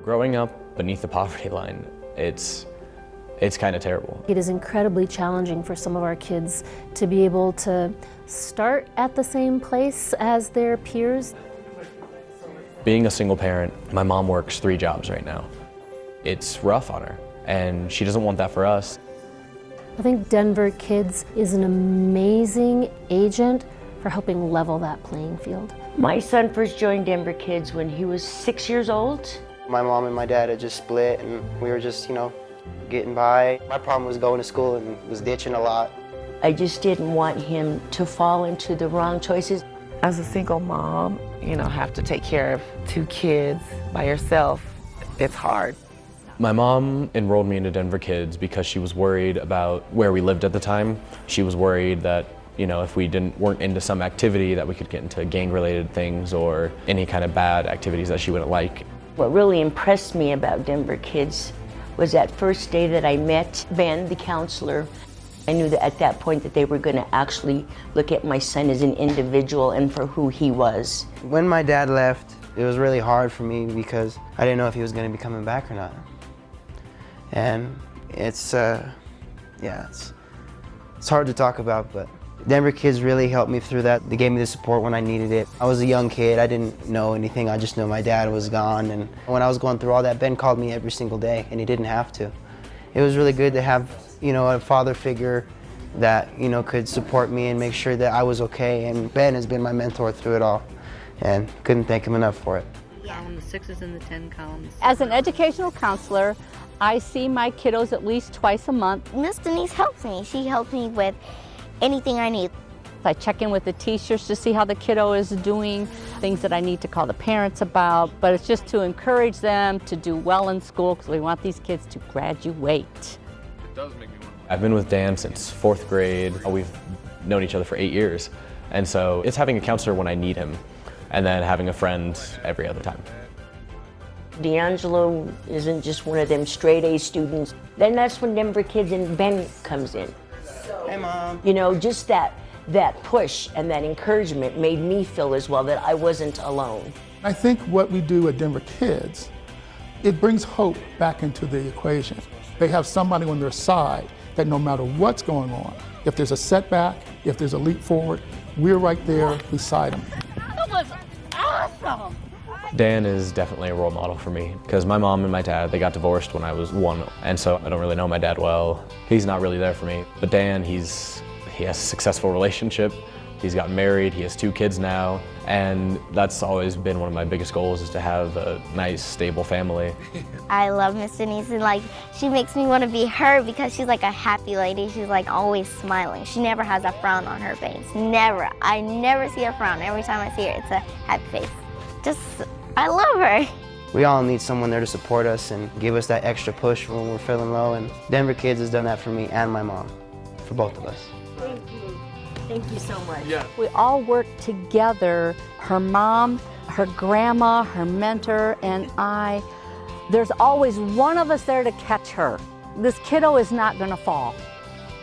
Growing up beneath the poverty line, it's kind of terrible. It is incredibly challenging for some of our kids to be able to start at the same place as their peers. Being a single parent, my mom works 3 jobs right now. It's rough on her, and she doesn't want that for us. I think Denver Kids is an amazing agent for helping level that playing field. My son first joined Denver Kids when he was 6 years old. My mom and my dad had just split, and we were just, getting by. My problem was going to school and was ditching a lot. I just didn't want him to fall into the wrong choices. As a single mom, have to take care of 2 kids by yourself, it's hard. My mom enrolled me into Denver Kids because she was worried about where we lived at the time. She was worried that, if we weren't into some activity that we could get into gang-related things or any kind of bad activities that she wouldn't like. What really impressed me about Denver Kids was that first day that I met Ben, the counselor. I knew that at that point that they were going to actually look at my son as an individual and for who he was. When my dad left, it was really hard for me because I didn't know if he was going to be coming back or not. And it's hard to talk about, but Denver Kids really helped me through that. They gave me the support when I needed it. I was a young kid, I didn't know anything, I just knew my dad was gone. And when I was going through all that, Ben called me every single day, and he didn't have to. It was really good to have, a father figure that, could support me and make sure that I was okay. And Ben has been my mentor through it all, and couldn't thank him enough for it. The 6s and the 10 columns. As an educational counselor, I see my kiddos at least twice a month. Miss Denise helps me. She helps me with anything I need. I check in with the teachers to see how the kiddo is doing, things that I need to call the parents about, but it's just to encourage them to do well in school because we want these kids to graduate. It does make me wonder. I've been with Dan since 4th grade. We've known each other for 8 years. And so it's having a counselor when I need him and then having a friend every other time. D'Angelo isn't just one of them straight A students. Then that's when Denver Kids and Ben comes in. Hey, Mom. Just that push and that encouragement made me feel as well that I wasn't alone. I think what we do at Denver Kids, it brings hope back into the equation. They have somebody on their side that no matter what's going on, if there's a setback, if there's a leap forward, we're right there beside them. That was awesome! Dan is definitely a role model for me because my mom and my dad, they got divorced when I was 1, and so I don't really know my dad well. He's not really there for me. But Dan, he has a successful relationship. He's gotten married, he has 2 kids now, and that's always been one of my biggest goals is to have a nice, stable family. I love Miss Denise, and she makes me want to be her because she's like a happy lady. She's always smiling. She never has a frown on her face. Never. I never see a frown. Every time I see her, it's a happy face. I love her. We all need someone there to support us and give us that extra push when we're feeling low, and Denver Kids has done that for me and my mom, for both of us. Thank you. Thank you so much. Yeah. We all work together, her mom, her grandma, her mentor, and I. There's always one of us there to catch her. This kiddo is not going to fall.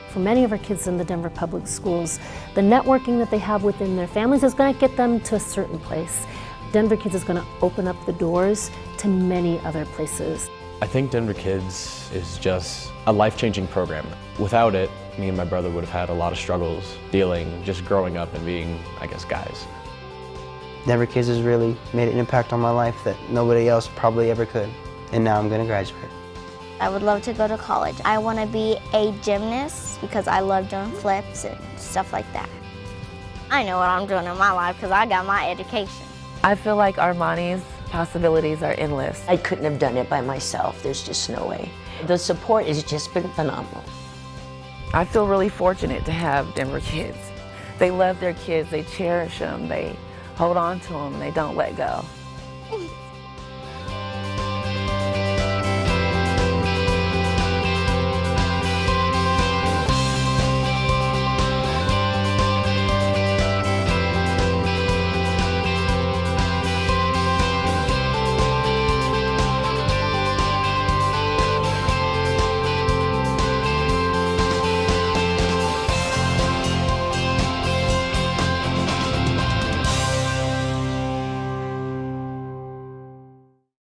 For many of our kids in the Denver Public Schools, the networking that they have within their families is going to get them to a certain place. Denver Kids is going to open up the doors to many other places. I think Denver Kids is just a life-changing program. Without it, me and my brother would have had a lot of struggles just growing up and being, guys. Denver Kids has really made an impact on my life that nobody else probably ever could. And now I'm going to graduate. I would love to go to college. I want to be a gymnast because I love doing flips and stuff like that. I know what I'm doing in my life because I got my education. I feel like Armani's possibilities are endless. I couldn't have done it by myself. There's just no way. The support has just been phenomenal. I feel really fortunate to have Denver Kids. They love their kids, they cherish them, they hold on to them, they don't let go.